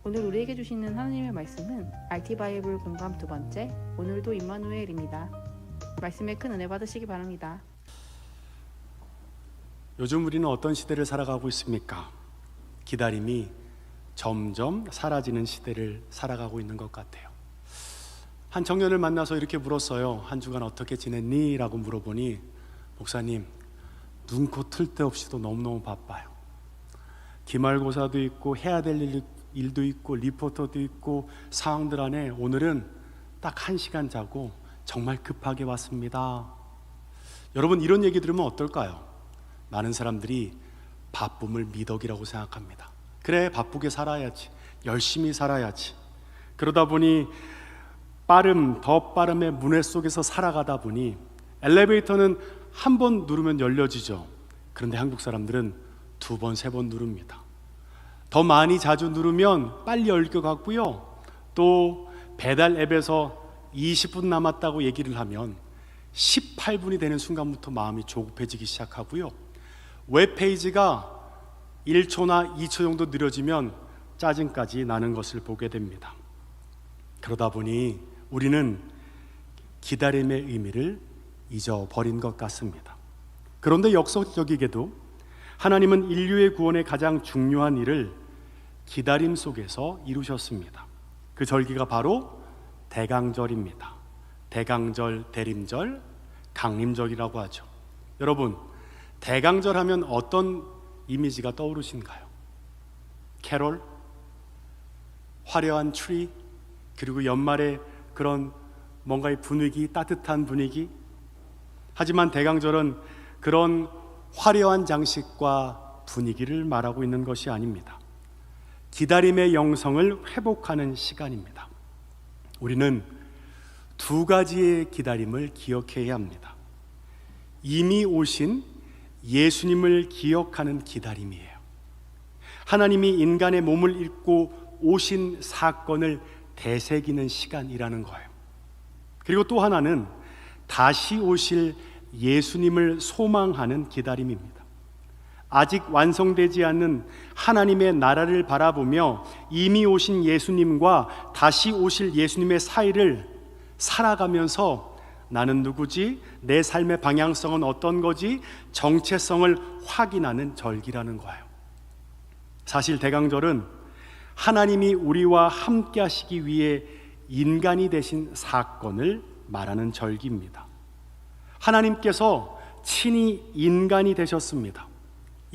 오늘 우리에게 주시는 하나님의 말씀은 RT 바이블 공감 두 번째, 오늘도 임마누엘입니다. 말씀에 큰 은혜 받으시기 바랍니다. 요즘 우리는 어떤 시대를 살아가고 있습니까? 기다림이 점점 사라지는 시대를 살아가고 있는 것 같아요. 한 청년을 만나서 이렇게 물었어요. 한 주간 어떻게 지냈니? 라고 물어보니, 목사님, 눈코 틀 데 없이도 너무너무 바빠요. 기말고사도 있고 해야 될 일도 있고 리포터도 있고 상황들 안에 오늘은 딱 1시간 자고 정말 급하게 왔습니다. 여러분, 이런 얘기 들으면 어떨까요? 많은 사람들이 바쁨을 미덕이라고 생각합니다. 그래, 바쁘게 살아야지, 열심히 살아야지. 그러다 보니 더 빠름의 문해 속에서 살아가다 보니 엘리베이터는 한 번 누르면 열려지죠. 그런데 한국 사람들은 2번, 3번 누릅니다. 더 많이 자주 누르면 빨리 열 것 같고요. 또 배달 앱에서 20분 남았다고 얘기를 하면 18분이 되는 순간부터 마음이 조급해지기 시작하고요. 웹페이지가 1초나 2초 정도 느려지면 짜증까지 나는 것을 보게 됩니다. 그러다 보니 우리는 기다림의 의미를 잊어버린 것 같습니다. 그런데 역설적이게도 하나님은 인류의 구원의 가장 중요한 일을 기다림 속에서 이루셨습니다. 그 절기가 바로 대강절입니다. 대강절, 대림절, 강림절이라고 하죠. 여러분, 대강절 하면 어떤 이미지가 떠오르신가요? 캐롤, 화려한 트리, 그리고 연말에 그런 뭔가의 분위기, 따뜻한 분위기. 하지만 대강절은 그런 화려한 장식과 분위기를 말하고 있는 것이 아닙니다. 기다림의 영성을 회복하는 시간입니다. 우리는 2가지의 기다림을 기억해야 합니다. 이미 오신 예수님을 기억하는 기다림이에요. 하나님이 인간의 몸을 입고 오신 사건을 되새기는 시간이라는 거예요. 그리고 또 하나는 다시 오실 예수님을 소망하는 기다림입니다. 아직 완성되지 않는 하나님의 나라를 바라보며 이미 오신 예수님과 다시 오실 예수님의 사이를 살아가면서 나는 누구지? 내 삶의 방향성은 어떤 거지? 정체성을 확인하는 절기라는 거예요. 사실 대강절은 하나님이 우리와 함께 하시기 위해 인간이 되신 사건을 말하는 절기입니다. 하나님께서 친히 인간이 되셨습니다.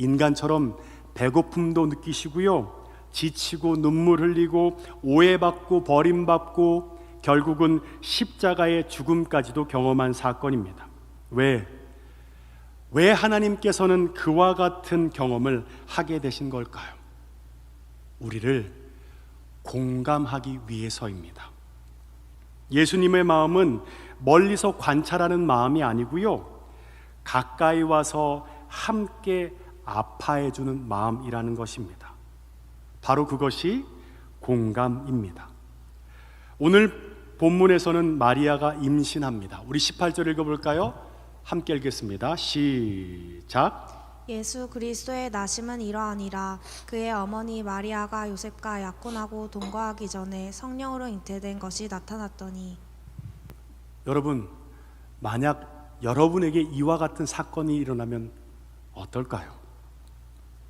인간처럼 배고픔도 느끼시고요, 지치고 눈물 흘리고 오해받고 버림받고 결국은 십자가의 죽음까지도 경험한 사건입니다. 왜 하나님께서는 그와 같은 경험을 하게 되신 걸까요? 우리를 공감하기 위해서입니다. 예수님의 마음은 멀리서 관찰하는 마음이 아니고요, 가까이 와서 함께 아파해주는 마음이라는 것입니다. 바로 그것이 공감입니다. 오늘 본문에서는 마리아가 임신합니다. 우리 18절 읽어볼까요? 함께 읽겠습니다. 시작. 예수 그리스도의 나심은 이러하니라. 그의 어머니 마리아가 요셉과 약혼하고 동거하기 전에 성령으로 잉태된 것이 나타났더니. 여러분, 만약 여러분에게 이와 같은 사건이 일어나면 어떨까요?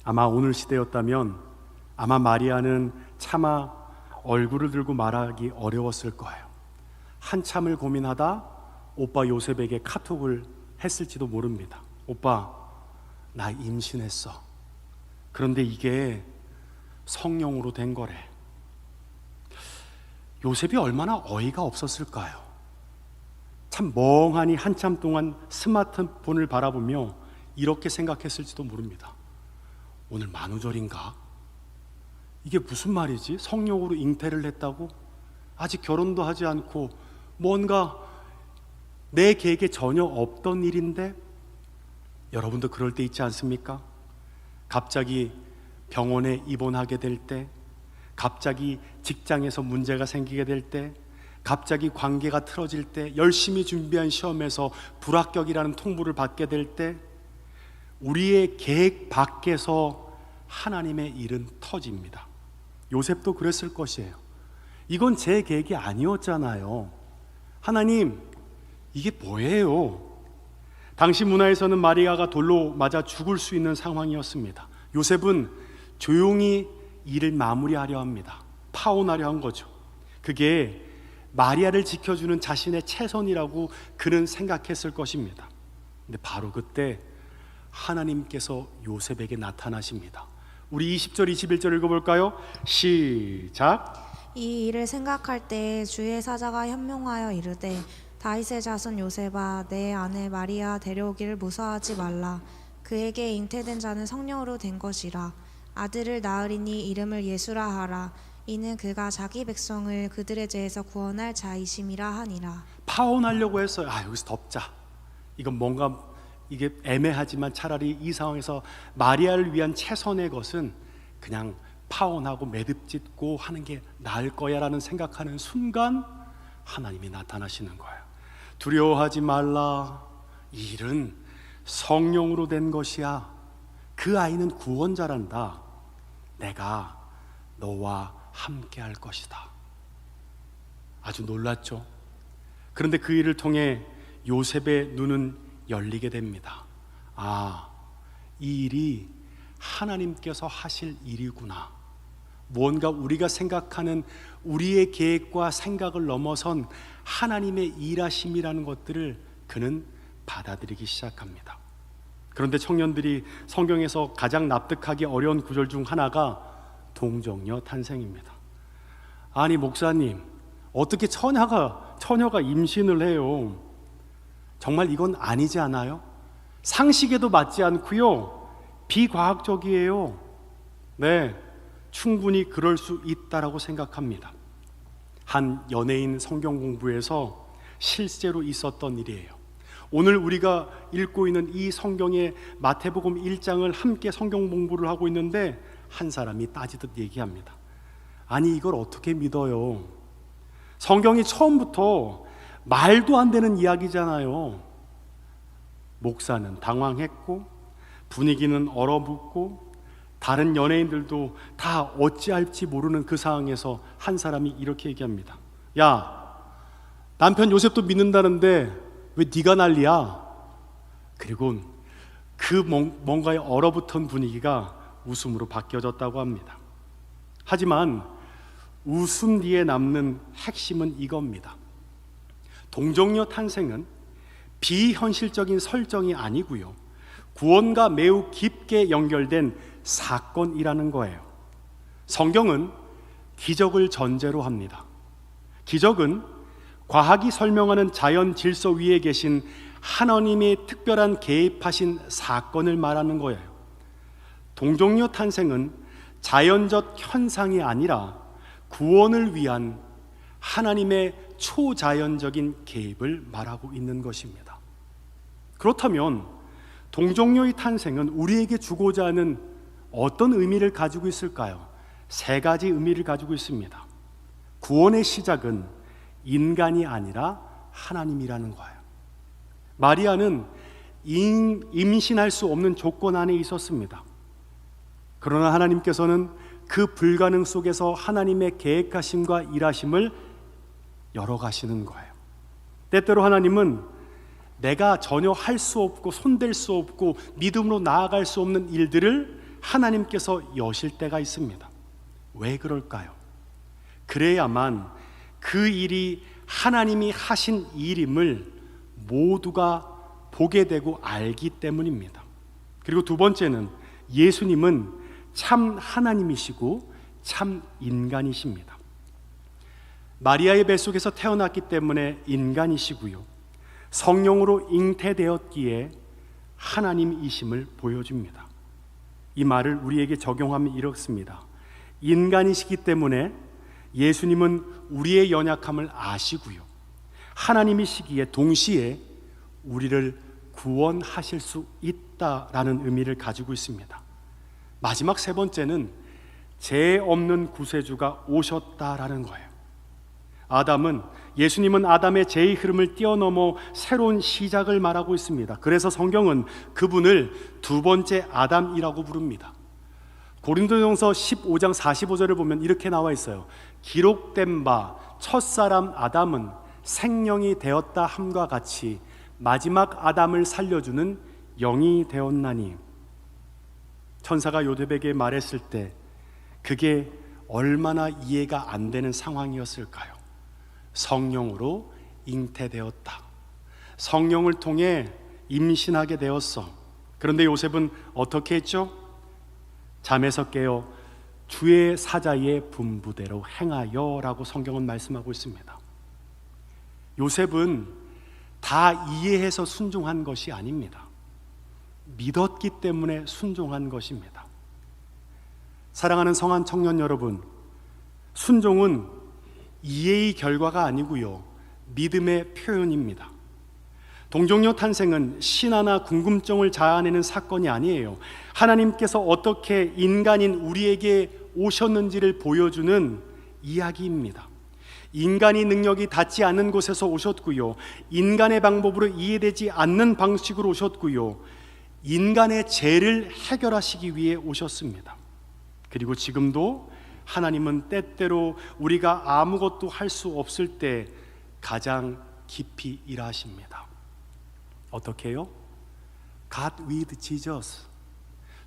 아마 오늘 시대였다면 아마 마리아는 차마 얼굴을 들고 말하기 어려웠을 거예요. 한참을 고민하다 오빠 요셉에게 카톡을 했을지도 모릅니다. 오빠, 나 임신했어. 그런데 이게 성령으로 된 거래. 요셉이 얼마나 어이가 없었을까요? 참 멍하니 한참 동안 스마트폰을 바라보며 이렇게 생각했을지도 모릅니다. 오늘 만우절인가? 이게 무슨 말이지? 성령으로 잉태를 했다고? 아직 결혼도 하지 않고 뭔가 내 계획에 전혀 없던 일인데? 여러분도 그럴 때 있지 않습니까? 갑자기 병원에 입원하게 될 때, 갑자기 직장에서 문제가 생기게 될 때, 갑자기 관계가 틀어질 때, 열심히 준비한 시험에서 불합격이라는 통보를 받게 될 때, 우리의 계획 밖에서 하나님의 일은 터집니다. 요셉도 그랬을 것이에요. 이건 제 계획이 아니었잖아요. 하나님, 이게 뭐예요? 당시 문화에서는 마리아가 돌로 맞아 죽을 수 있는 상황이었습니다. 요셉은 조용히 일을 마무리하려 합니다. 파혼하려 한 거죠. 그게 마리아를 지켜주는 자신의 최선이라고 그는 생각했을 것입니다. 근데 바로 그때 하나님께서 요셉에게 나타나십니다. 우리 20절 21절 읽어볼까요? 시작. 이 일을 생각할 때 주의 사자가 현명하여 이르되 다윗의 자손 요셉아 내 아내 마리아 데려오기를 무서워하지 말라. 그에게 잉태된 자는 성령으로 된 것이라. 아들을 낳으리니 이름을 예수라 하라. 이는 그가 자기 백성을 그들의 죄에서 구원할 자이심이라 하니라. 파혼하려고 했어요. 여기서 덮자. 이건 뭔가 이게 애매하지만 차라리 이 상황에서 마리아를 위한 최선의 것은 그냥 파혼하고 매듭 짓고 하는 게 나을 거야 라는 생각하는 순간 하나님이 나타나시는 거예요. 두려워하지 말라. 이 일은 성령으로 된 것이야. 그 아이는 구원자란다. 내가 너와 함께 할 것이다. 아주 놀랐죠. 그런데 그 일을 통해 요셉의 눈은 열리게 됩니다. 이 일이 하나님께서 하실 일이구나. 뭔가 우리가 생각하는 우리의 계획과 생각을 넘어선 하나님의 일하심이라는 것들을 그는 받아들이기 시작합니다. 그런데 청년들이 성경에서 가장 납득하기 어려운 구절 중 하나가 동정녀 탄생입니다. 아니 목사님, 어떻게 처녀가 임신을 해요? 정말 이건 아니지 않아요? 상식에도 맞지 않고요, 비과학적이에요. 네, 충분히 그럴 수 있다라고 생각합니다. 한 연예인 성경 공부에서 실제로 있었던 일이에요. 오늘 우리가 읽고 있는 이 성경의 마태복음 1장을 함께 성경 공부를 하고 있는데 한 사람이 따지듯 얘기합니다. 아니 이걸 어떻게 믿어요? 성경이 처음부터 말도 안 되는 이야기잖아요. 목사는 당황했고 분위기는 얼어붙고 다른 연예인들도 다 어찌할지 모르는 그 상황에서 한 사람이 이렇게 얘기합니다. 야, 남편 요셉도 믿는다는데 왜 네가 난리야? 그리고 그 뭔가에 얼어붙은 분위기가 웃음으로 바뀌어졌다고 합니다. 하지만 웃음 뒤에 남는 핵심은 이겁니다. 동정녀 탄생은 비현실적인 설정이 아니고요, 구원과 매우 깊게 연결된 사건이라는 거예요. 성경은 기적을 전제로 합니다. 기적은 과학이 설명하는 자연 질서 위에 계신 하나님의 특별한 개입하신 사건을 말하는 거예요. 동정녀 탄생은 자연적 현상이 아니라 구원을 위한 하나님의 초자연적인 개입을 말하고 있는 것입니다. 그렇다면 동정녀의 탄생은 우리에게 주고자 하는 어떤 의미를 가지고 있을까요? 세 가지 의미를 가지고 있습니다. 구원의 시작은 인간이 아니라 하나님이라는 거예요. 마리아는 임신할 수 없는 조건 안에 있었습니다. 그러나 하나님께서는 그 불가능 속에서 하나님의 계획하심과 일하심을 열어가시는 거예요. 때때로 하나님은 내가 전혀 할 수 없고 손댈 수 없고 믿음으로 나아갈 수 없는 일들을 하나님께서 여실 때가 있습니다. 왜 그럴까요? 그래야만 그 일이 하나님이 하신 일임을 모두가 보게 되고 알기 때문입니다. 그리고 두 번째는 예수님은 참 하나님이시고 참 인간이십니다. 마리아의 뱃속에서 태어났기 때문에 인간이시고요, 성령으로 잉태되었기에 하나님이심을 보여줍니다. 이 말을 우리에게 적용하면 이렇습니다. 인간이시기 때문에 예수님은 우리의 연약함을 아시고요, 하나님이시기에 동시에 우리를 구원하실 수 있다라는 의미를 가지고 있습니다. 마지막 세 번째는 죄 없는 구세주가 오셨다라는 거예요. 예수님은 아담의 죄의 흐름을 뛰어넘어 새로운 시작을 말하고 있습니다. 그래서 성경은 그분을 두 번째 아담이라고 부릅니다. 고린도전서 15장 45절을 보면 이렇게 나와 있어요. 기록된 바 첫사람 아담은 생령이 되었다 함과 같이 마지막 아담을 살려주는 영이 되었나니. 천사가 요셉에게 말했을 때 그게 얼마나 이해가 안 되는 상황이었을까요? 성령으로 잉태되었다. 성령을 통해 임신하게 되었어. 그런데 요셉은 어떻게 했죠? 잠에서 깨어 주의 사자의 분부대로 행하여 라고 성경은 말씀하고 있습니다. 요셉은 다 이해해서 순종한 것이 아닙니다. 믿었기 때문에 순종한 것입니다. 사랑하는 성한 청년 여러분, 순종은 이해의 결과가 아니고요, 믿음의 표현입니다. 동정녀 탄생은 신화나 궁금증을 자아내는 사건이 아니에요. 하나님께서 어떻게 인간인 우리에게 오셨는지를 보여주는 이야기입니다. 인간이 능력이 닿지 않는 곳에서 오셨고요, 인간의 방법으로 이해되지 않는 방식으로 오셨고요, 인간의 죄를 해결하시기 위해 오셨습니다. 그리고 지금도 하나님은 때때로 우리가 아무것도 할 수 없을 때 가장 깊이 일하십니다. 어떻게 해요? God with Jesus.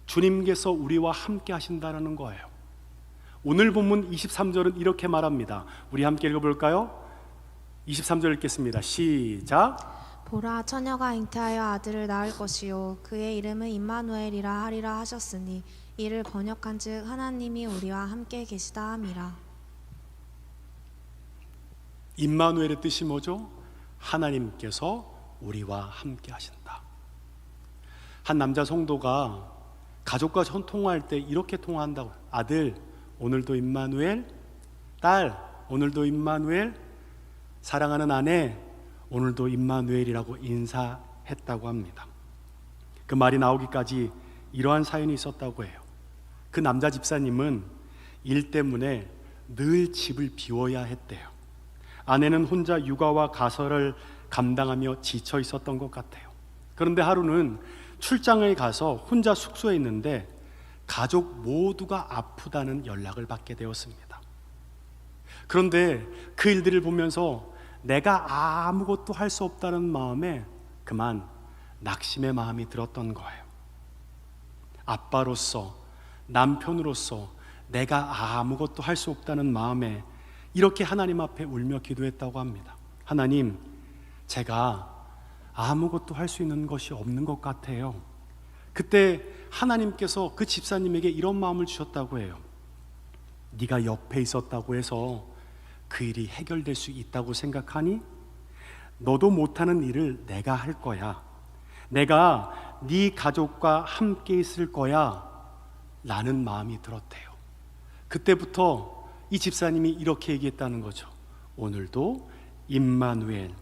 주님께서 우리와 함께 하신다는 거예요. 오늘 본문 23절은 이렇게 말합니다. 우리 함께 읽어볼까요? 23절 읽겠습니다. 시작. 보라, 처녀가 잉태하여 아들을 낳을 것이요 그의 이름은 임마누엘이라 하리라 하셨으니 이를 번역한즉 하나님이 우리와 함께 계시다 함이라. 임마누엘의 뜻이 뭐죠? 하나님께서 우리와 함께 하신다. 한 남자 성도가 가족과 통화할 때 이렇게 통화한다고. 아들, 오늘도 임마누엘. 딸, 오늘도 임마누엘. 사랑하는 아내, 오늘도 임마누엘이라고 인사했다고 합니다. 그 말이 나오기까지 이러한 사연이 있었다고 해요. 그 남자 집사님은 일 때문에 늘 집을 비워야 했대요. 아내는 혼자 육아와 가설을 감당하며 지쳐 있었던 것 같아요. 그런데 하루는 출장에 가서 혼자 숙소에 있는데 가족 모두가 아프다는 연락을 받게 되었습니다. 그런데 그 일들을 보면서 내가 아무것도 할 수 없다는 마음에 그만 낙심의 마음이 들었던 거예요. 아빠로서, 남편으로서 내가 아무것도 할 수 없다는 마음에 이렇게 하나님 앞에 울며 기도했다고 합니다. 하나님, 제가 아무것도 할 수 있는 것이 없는 것 같아요. 그때 하나님께서 그 집사님에게 이런 마음을 주셨다고 해요. 네가 옆에 있었다고 해서 그 일이 해결될 수 있다고 생각하니? 너도 못하는 일을 내가 할 거야. 내가 네 가족과 함께 있을 거야 라는 마음이 들었대요. 그때부터 이 집사님이 이렇게 얘기했다는 거죠. 오늘도 임마누엘,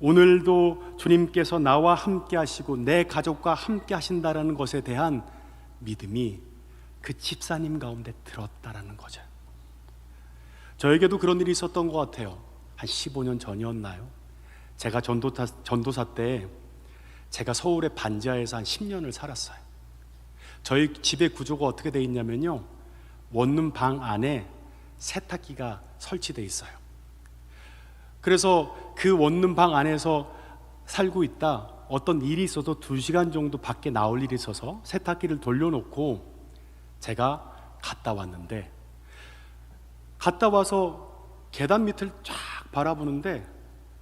오늘도 주님께서 나와 함께 하시고 내 가족과 함께 하신다라는 것에 대한 믿음이 그 집사님 가운데 들었다라는 거죠. 저에게도 그런 일이 있었던 것 같아요. 한 15년 전이었나요? 제가 전도사 때 제가 서울의 반지하에서 한 10년을 살았어요. 저희 집의 구조가 어떻게 되어 있냐면요, 원룸 방 안에 세탁기가 설치되어 있어요. 그래서 그 원룸 방 안에서 살고 있다 어떤 일이 있어서 2시간 정도 밖에 나올 일이 있어서 세탁기를 돌려놓고 제가 갔다 왔는데, 갔다 와서 계단 밑을 쫙 바라보는데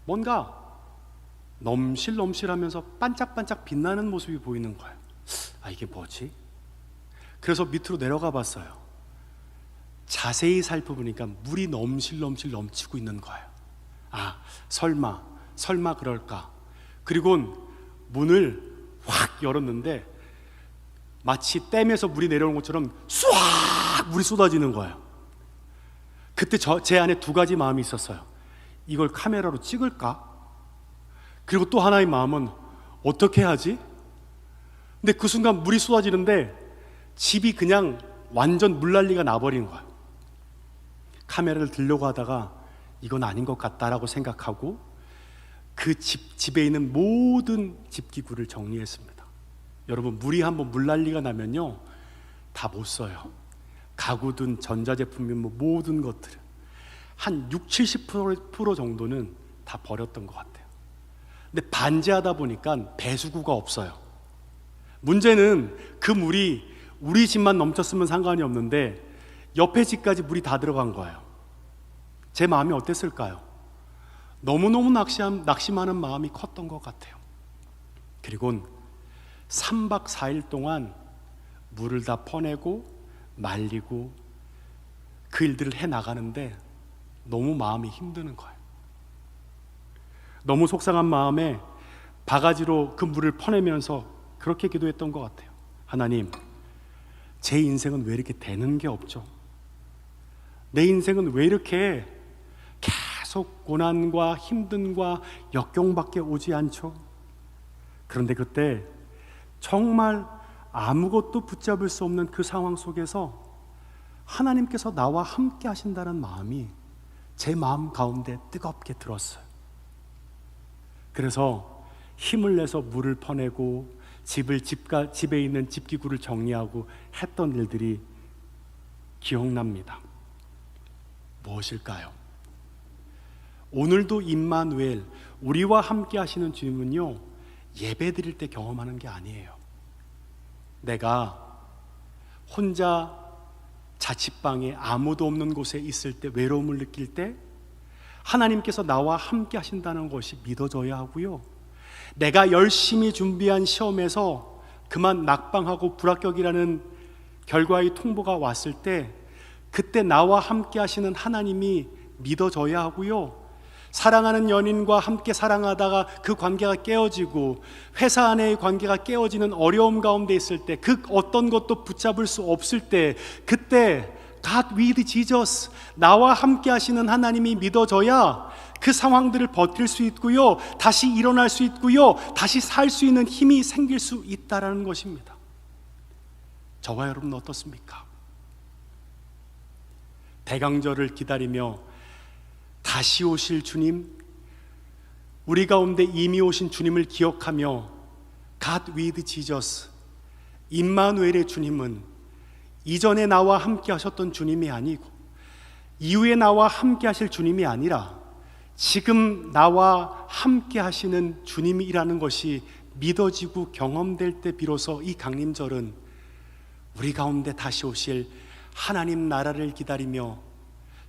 뭔가 넘실넘실하면서 반짝반짝 빛나는 모습이 보이는 거예요. 아, 이게 뭐지? 그래서 밑으로 내려가 봤어요. 자세히 살펴보니까 물이 넘실넘실 넘치고 있는 거예요. 아, 설마 그럴까? 그리고 문을 확 열었는데 마치 댐에서 물이 내려오는 것처럼 쏴 물이 쏟아지는 거예요. 그때 제 안에 두 가지 마음이 있었어요. 이걸 카메라로 찍을까? 그리고 또 하나의 마음은 어떻게 하지? 근데 그 순간 물이 쏟아지는데 집이 그냥 완전 물난리가 나버린 거예요. 카메라를 들려고 하다가 이건 아닌 것 같다라고 생각하고 그 집에 있는 모든 집기구를 정리했습니다. 여러분, 물이 한번 물난리가 나면요, 다 못 써요. 가구든 전자제품이든 뭐 모든 것들은 한 60-70% 정도는 다 버렸던 것 같아요. 근데 반지하다 보니까 배수구가 없어요. 문제는 그 물이 우리 집만 넘쳤으면 상관이 없는데 옆에 집까지 물이 다 들어간 거예요. 제 마음이 어땠을까요? 너무너무 낙심하는 마음이 컸던 것 같아요. 그리고 3박 4일 동안 물을 다 퍼내고 말리고 그 일들을 해나가는데 너무 마음이 힘드는 거예요. 너무 속상한 마음에 바가지로 그 물을 퍼내면서 그렇게 기도했던 것 같아요. 하나님, 제 인생은 왜 이렇게 되는 게 없죠? 내 인생은 왜 이렇게 계속 고난과 힘듦과 역경밖에 오지 않죠? 그런데 그때 정말 아무것도 붙잡을 수 없는 그 상황 속에서 하나님께서 나와 함께 하신다는 마음이 제 마음 가운데 뜨겁게 들었어요. 그래서 힘을 내서 물을 퍼내고 집에 있는 집기구를 정리하고 했던 일들이 기억납니다. 무엇일까요? 오늘도 임마누엘, 우리와 함께 하시는 주님은요, 예배 드릴 때 경험하는 게 아니에요. 내가 혼자 자취방에 아무도 없는 곳에 있을 때, 외로움을 느낄 때 하나님께서 나와 함께 하신다는 것이 믿어져야 하고요, 내가 열심히 준비한 시험에서 그만 낙방하고 불합격이라는 결과의 통보가 왔을 때 그때 나와 함께 하시는 하나님이 믿어져야 하고요, 사랑하는 연인과 함께 사랑하다가 그 관계가 깨어지고 회사 안의 관계가 깨어지는 어려움 가운데 있을 때, 그 어떤 것도 붙잡을 수 없을 때, 그때 God with Jesus, 나와 함께 하시는 하나님이 믿어져야 그 상황들을 버틸 수 있고요, 다시 일어날 수 있고요, 다시 살 수 있는 힘이 생길 수 있다라는 것입니다. 저와 여러분은 어떻습니까? 대강절을 기다리며 다시 오실 주님, 우리 가운데 이미 오신 주님을 기억하며 God with Jesus, 임마누엘의 주님은 이전에 나와 함께 하셨던 주님이 아니고 이후에 나와 함께 하실 주님이 아니라 지금 나와 함께 하시는 주님이라는 것이 믿어지고 경험될 때 비로소 이 강림절은 우리 가운데 다시 오실 하나님 나라를 기다리며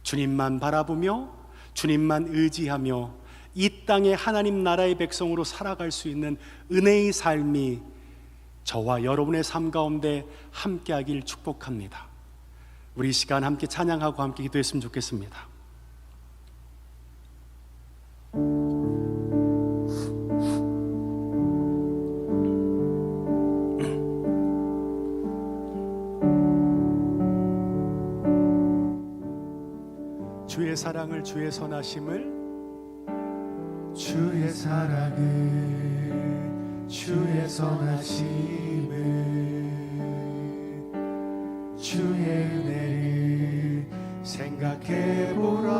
주님만 바라보며 주님만 의지하며 이 땅에 하나님 나라의 백성으로 살아갈 수 있는 은혜의 삶이 저와 여러분의 삶 가운데 함께하길 축복합니다. 우리 이 시간 함께 찬양하고 함께 기도했으면 좋겠습니다. 주의 사랑을, 주의 선하심을, 주의 사랑을, 주의 선하심을, 주의 은혜를 생각해보라.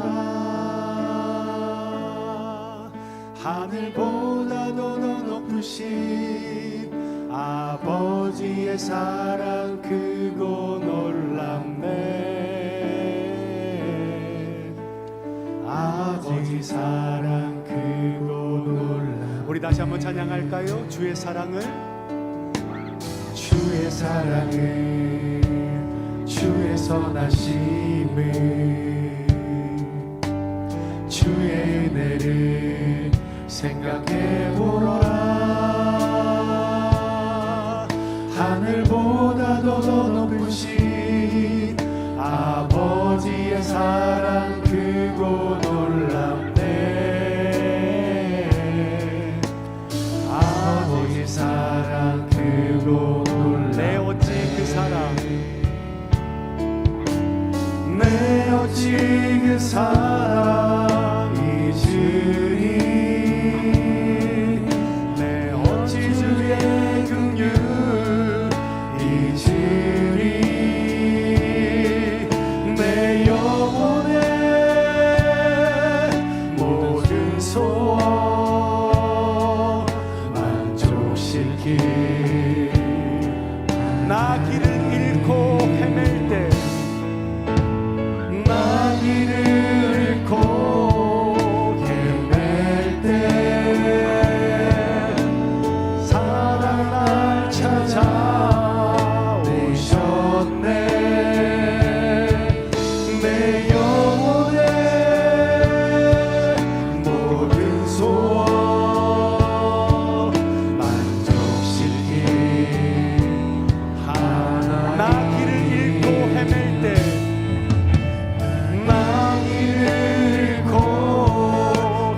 하늘보다도 더 높으신 아버지의 사랑 크고 놀랍네. 아버지 사랑 크고 놀랍네. 우리 다시 한번 찬양할까요? 주의 사랑을, 주의 사랑을, 주의 선하심을, 주의 은혜를 생각해보라. 하늘보다도 더 높으신 아버지의 사랑 크고 놀랍네. 아버지 사랑 크고 놀랍네. 내 어찌 그 사랑, 내 어찌 그 사랑 잊으리. 내 어찌 주의 긍휼 잊으리. 내 영혼의 모든 소원 만족시킬 나 길을 잃고 내 영혼의 모든 소원 만족시킨 하나님. 나 길을 잃고 헤맬 때 나 길을 잃고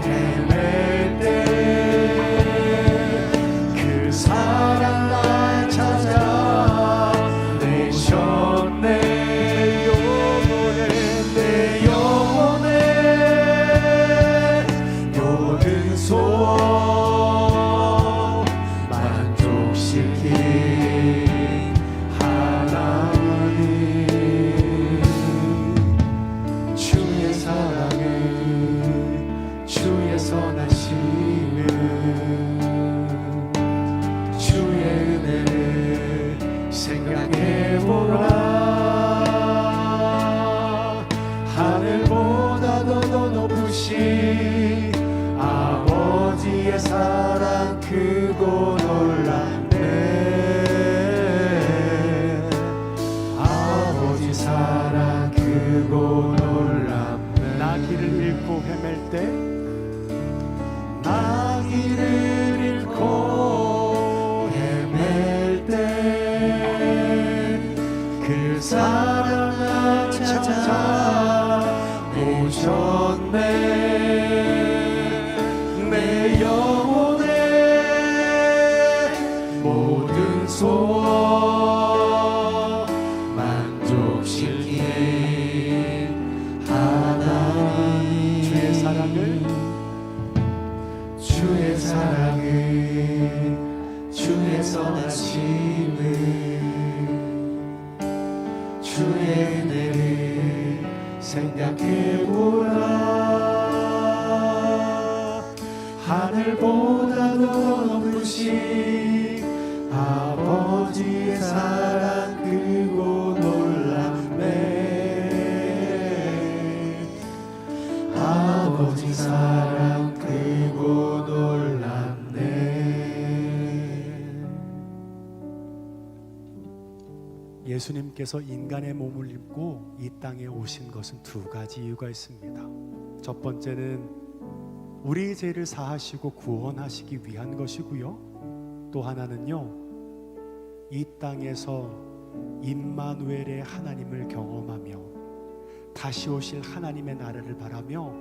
헤맬 때 그 사랑 날 찾아 내셨네. 내 영혼의 모든 소원 만족시킨 하나님. 주의 사랑을 주의 선하심을 주의 은혜를 생각해보라. 하늘보다도 더 높으신 아버지의 사랑 크고 놀랍네. 아버지 사랑 크고 놀랍네. 나 길을 잃고 헤맬 때 나 길을 잃고 헤맬 때 그 사랑 날 찾아 오셨네. 내 영혼의 모든 소원 만족시킨 하나님. 주의 사랑을 주의 사랑을 주의 선하심을 주의 은혜를 생각해보라. 하늘보다도 더 높으신 아버지의 사랑 크고 놀랍네. 아버지 사랑 크고 놀랍네. 예수님께서 인간의 몸을 입고 이 땅에 오신 것은 두 가지 이유가 있습니다. 첫 번째는 우리의 죄를 사하시고 구원하시기 위한 것이고요. 또 하나는요, 이 땅에서 임마누엘의 하나님을 경험하며 다시 오실 하나님의 나라를 바라며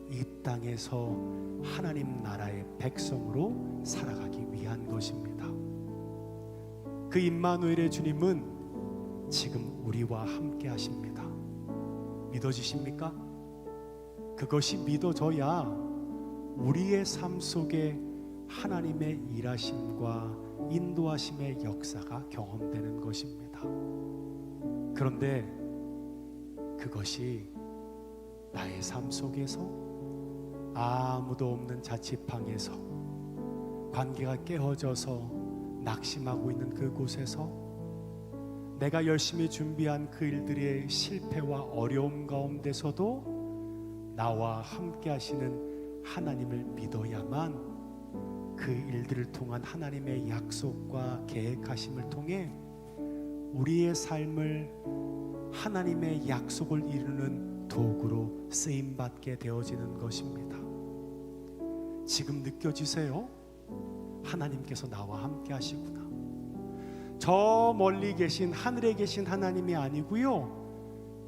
이 땅에서 하나님 나라의 백성으로 살아가기 위한 것입니다. 그 임마누엘의 주님은 지금 우리와 함께 하십니다. 믿어지십니까? 그것이 믿어져야 우리의 삶 속에 하나님의 일하심과 인도하심의 역사가 경험되는 것입니다. 그런데 그것이 나의 삶 속에서 아무도 없는 자취방에서 관계가 깨어져서 낙심하고 있는 그곳에서 내가 열심히 준비한 그 일들의 실패와 어려움 가운데서도 나와 함께 하시는 하나님을 믿어야만 그 일들을 통한 하나님의 약속과 계획하심을 통해 우리의 삶을 하나님의 약속을 이루는 도구로 쓰임받게 되어지는 것입니다. 지금 느껴지세요? 하나님께서 나와 함께 하시구나. 저 멀리 계신 하늘에 계신 하나님이 아니고요,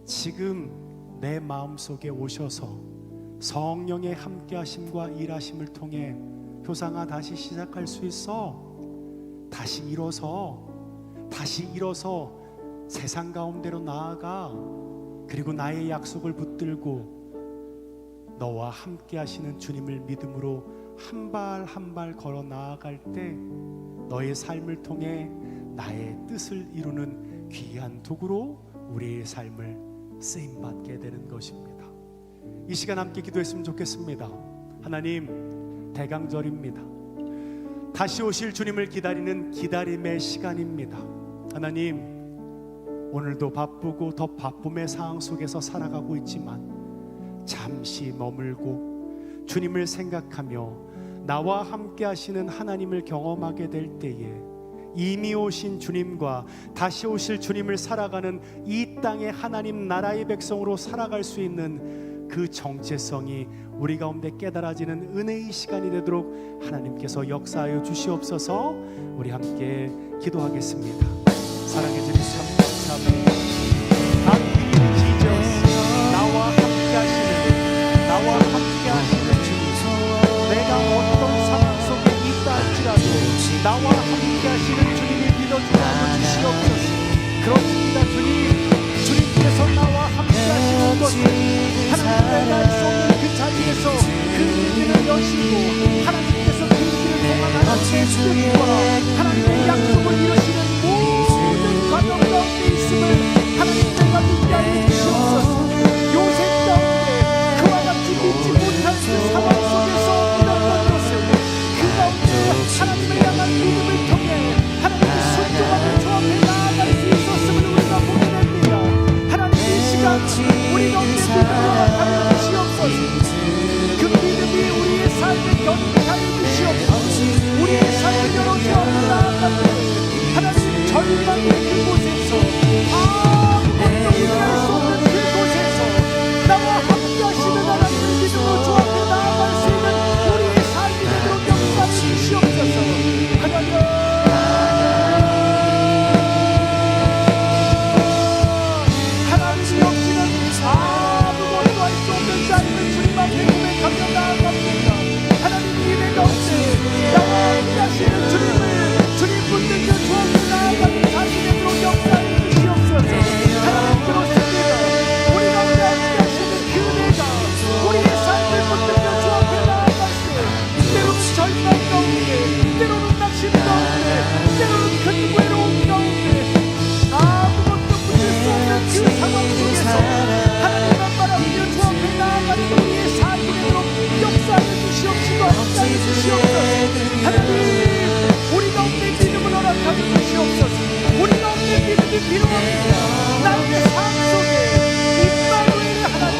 지금 내 마음속에 오셔서 성령의 함께 하심과 일하심을 통해 효상아 다시 시작할 수 있어. 다시 일어서 세상 가운데로 나아가. 그리고 나의 약속을 붙들고 너와 함께 하시는 주님을 믿음으로 한 발 한 발 걸어 나아갈 때 너의 삶을 통해 나의 뜻을 이루는 귀한 도구로 우리의 삶을 쓰임받게 되는 것입니다. 이 시간 함께 기도했으면 좋겠습니다. 하나님, 대강절입니다. 다시 오실 주님을 기다리는 기다림의 시간입니다. 하나님, 오늘도 바쁘고 더 바쁨의 상황 속에서 살아가고 있지만 잠시 머물고 주님을 생각하며 나와 함께 하시는 하나님을 경험하게 될 때에 이미 오신 주님과 다시 오실 주님을 살아가는 이 땅의 하나님 나라의 백성으로 살아갈 수 있는 그 정체성이 우리 가운데 깨달아지는 은혜의 시간이 되도록 하나님께서 역사하여 주시옵소서. 우리 함께 기도하겠습니다. 사랑해 주님 참 감사합니다. 나와 함께 하시는, 나와 함께 하시는 주님, 내가 어떤 상황 속에 있다 할지라도 나와 함께 하시는 주님이 믿어주게 하여 주시옵소서. 그렇습니다. 주님께서 나와 함께 하시는 것을 하나님의 알 수 없는 그 자리에서 그 길을 여시고 하나님께서 그 길을 통한 하나님의 뜻과 하나님의 약속을 이루시는 모든 과정 가운데 있음을 하나님 내가 믿게 하여 주시옵소서. 요셉 가운데 그와 같이 믿지 못한 그 상황 속에서 믿었던 것을 그 가운데 하나님을 향한 믿음을 통해 하나님의 순종하는 주 앞에 나아갈 수 있었음을 우리가 보게 됩니다. 하나님 이 시간 우리 가운데 믿음으로 나타내 주시옵소서. 그 믿음이 우리의 삶을 견고하게 주시옵소서. 우리의 삶을 열어주어 나아갈 때 하나님 절망의 그곳에서 아무것도 일어날 수 없는 그곳에서 나와 함께 하시는 하나님을 믿음으로 주 앞에 나아갈 수 있는 우리의 삶이 되도록 역사해 주시옵소서. 하나님 역시는 아무것도 할 수 없는 자임을 주님 앞에 고백하며 나아갑니다. 하나님 믿음의 가운데 나와 함께 하시는 주님 붙들며 주 앞에 나아가는 자신이 되도록 역사해 주시옵소서. 하나님 그렇습니다. 우리 가운데 함께 하시는 그 은혜가 우리의 삶을 붙들며 주 앞에 나아갈 때 때로는 절망 가운데, 때로는 낙심 가운데, 때로는 큰 외로움 가운데 아무것도 붙들 수 없는 그 상황 속에서 하나님만 바라보며 주 앞에 나아가는 우리의 삶이 되도록 역사해 주시옵시고 함께하여 주시옵소서. 하나님 우리 가운데 믿음을 허락하여 주시옵소서. 우리 가운데 믿음이 필요합니다. 나의 삶 속에 임마누엘의 하나님,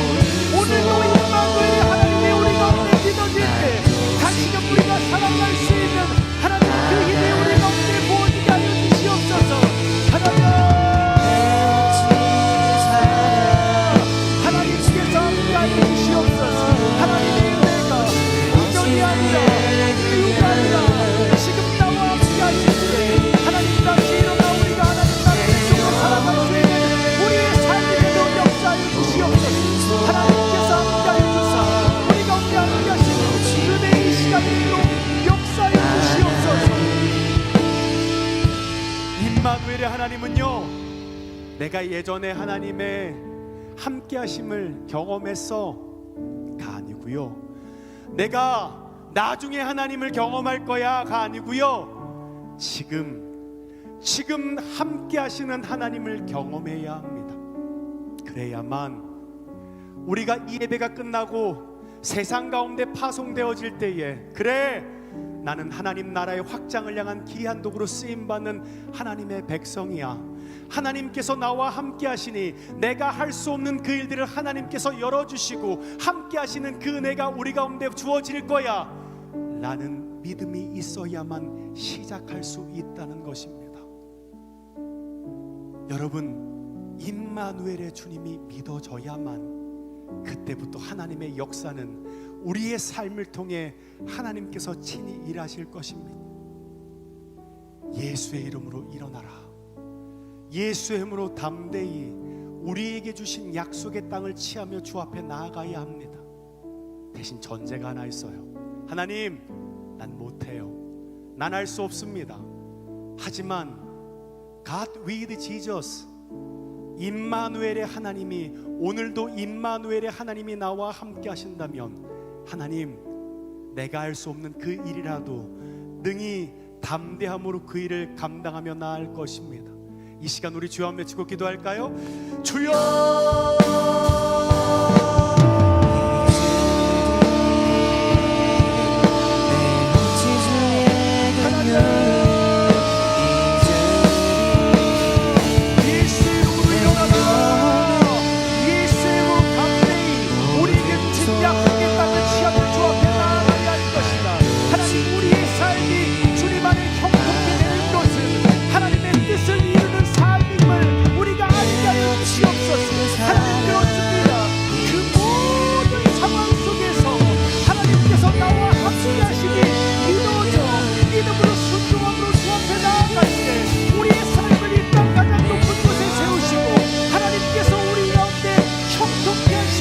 오늘도 임마누엘의 하나님이 우리 가운데 믿어질 때 다시금 우리가 살아갈 수 있는 하나님 그 힘이 우리 가운데 부어지게 하여 주시옵소서. 하나님께서 함께하여 주시옵소서. 하나님의 은혜가 인연이 아니라 이유가 아니라 지금 나와 함께 하시기에 하나님 다시 일어나 우리가 하나님 나라의 백성으로 살아갈 수 있는 우리의 삶이 되도록 역사하여 주시옵소서. 하나님께서 함께하여 주사 우리 가운데 함께 하시는 은혜의 시간이 되도록 역사하여 주시옵소서. 임마누엘의 하나님은요, 내가 예전에 하나님의 함께 하심을 경험했어가 아니고요, 내가 나중에 하나님을 경험할 거야가 아니고요, 지금 함께 하시는 하나님을 경험해야 합니다. 그래야만 우리가 이 예배가 끝나고 세상 가운데 파송되어질 때에 그래 나는 하나님 나라의 확장을 향한 귀한 도구로 쓰임받는 하나님의 백성이야, 하나님께서 나와 함께 하시니 내가 할 수 없는 그 일들을 하나님께서 열어주시고 함께 하시는 그 은혜가 우리 가운데 주어질 거야 라는 믿음이 있어야만 시작할 수 있다는 것입니다. 여러분, 임마누엘의 주님이 믿어져야만 그때부터 하나님의 역사는 우리의 삶을 통해 하나님께서 친히 일하실 것입니다. 예수의 이름으로 일어나라. 예수의 이름으로 담대히 우리에게 주신 약속의 땅을 취하며 주 앞에 나아가야 합니다. 대신 전제가 하나 있어요. 하나님, 난 못해요. 난 할 수 없습니다. 하지만 God with Jesus, 임마누엘의 하나님이, 오늘도 임마누엘의 하나님이 나와 함께 하신다면 하나님, 내가 할 수 없는 그 일이라도 능히 담대함으로 그 일을 감당하며 나아갈 것입니다. 이 시간 우리 주여 한번 외치고 기도할까요? 주여! 하나님 우리의 삶이 주님 안에 형통케 되는 것은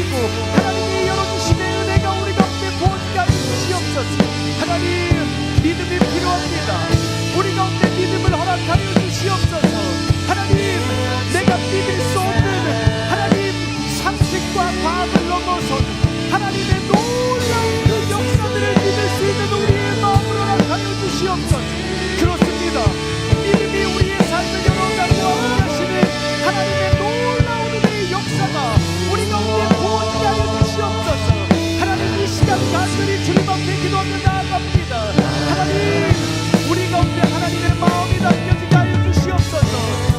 주시고 하나님이 열어주심의 은혜가 우리 가운데 부어지게 하여 주시옵소서. 하나님, 믿음이 필요합니다. 우리 가운데 믿음을 허락하여 주시옵소서. 하나님, 내가 믿을 수 없는 하나님 상식과 과학을 넘어선 하나님의 놀라운 그 역사들을 믿을 수 있는 우리의 마음을 허락하여 주시옵소서. 그렇습니다. 믿음이 우리의 삶을 열어가고 하시는 하나님의 놀라운 은혜의 역사가 우리 가운데 부어지게 하여 주시옵소서. 하나님, 이 시간 간절히 주님 앞에 기도하며 나아갑니다. 하나님, 우리 가운데 하나님의 마음이 담겨지게 하여 주시옵소서.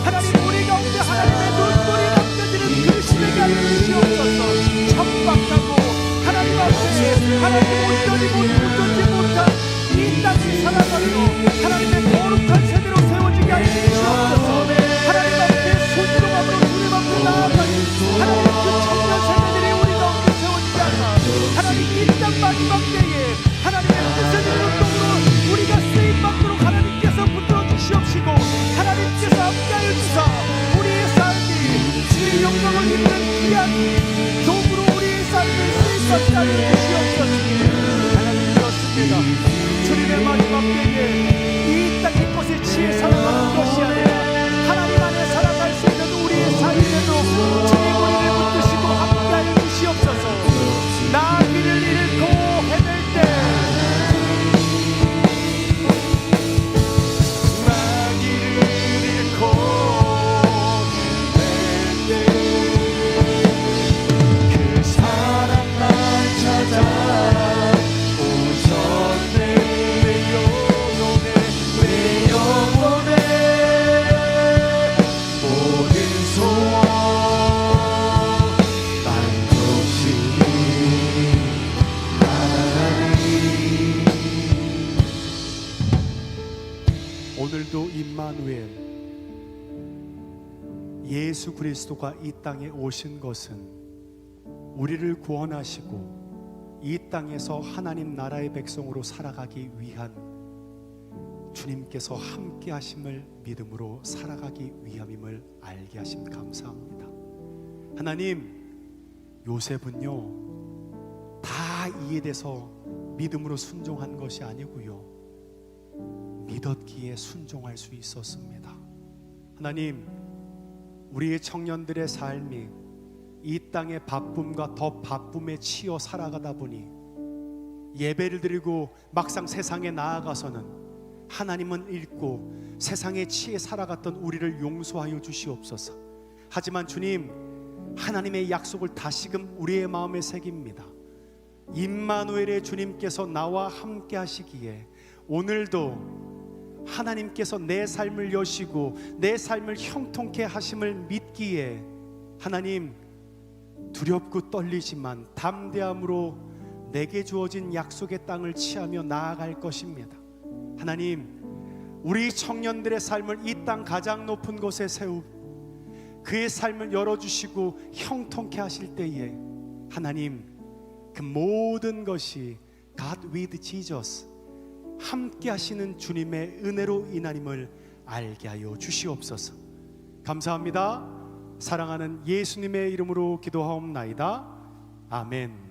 하나님, 우리 가운데 하나님의 눈물이 담겨지는 그릇이 하여 주시옵소서. 천박하고 하나님 앞에 하나님 온전히 못한 이 땅을 살아가며 하나님의 거룩한 세대로 세워지게 하여 주시옵소서. 하나님 앞에 순종함으로 주님 앞에 나아가는 하나님 그 청년 세대들이 우리 가운데 세워지게 하사 하나님 이 땅 마지막 때에 하나님의 뜻을 이루는 운동으로 우리가 쓰임받도록 하나님께서 붙들어 주시옵시고 하나님께서 함께하여 주사 우리의 삶이 주의 영광을 이루는 귀한 도구로 우리의 삶을 쓰임받게 하여 주시옵소서. 하나님, 그렇습니다. 주님의 마지막 때에 이 땅 이곳에 지혜 살아가는 것이 아니라 하나님 안에 살아갈 수 있는 우리의 삶에도 주님 우리를 붙드시고 함께하여 주시옵소서. 나 길을 잃고 헤맬 때 나 길을 잃고 헤맬 때 그 사랑만 찾아 오셨네. 내 영혼에 모든 소원 만족시키니 하나님. 오늘도 임마누엘 예수 그리스도가 이 땅에 오신 것은 우리를 구원하시고 이 땅에서 하나님 나라의 백성으로 살아가기 위한 주님께서 함께 하심을 믿음으로 살아가기 위함임을 알게 하심 감사합니다. 하나님, 요셉은요 다 이해돼서 믿음으로 순종한 것이 아니고요, 믿었기에 순종할 수 있었습니다. 하나님, 우리의 청년들의 삶이 이 땅의 바쁨과 더 바쁨에 치여 살아가다 보니 예배를 드리고 막상 세상에 나아가서는 하나님은 잃고 세상에 치여 살아갔던 우리를 용서하여 주시옵소서. 하지만 주님, 하나님의 약속을 다시금 우리의 마음에 새깁니다. 임마누엘의 주님께서 나와 함께 하시기에 오늘도 하나님께서 내 삶을 여시고 내 삶을 형통케 하심을 믿기에 하나님, 두렵고 떨리지만 담대함으로 내게 주어진 약속의 땅을 취하며 나아갈 것입니다. 하나님, 우리 청년들의 삶을 이 땅 가장 높은 곳에 세우고 그의 삶을 열어주시고 형통케 하실 때에 하나님, 그 모든 것이 God with Jesus, 함께 하시는 주님의 은혜로 인하임을 알게 하여 주시옵소서. 감사합니다. 사랑하는 예수님의 이름으로 기도하옵나이다. 아멘.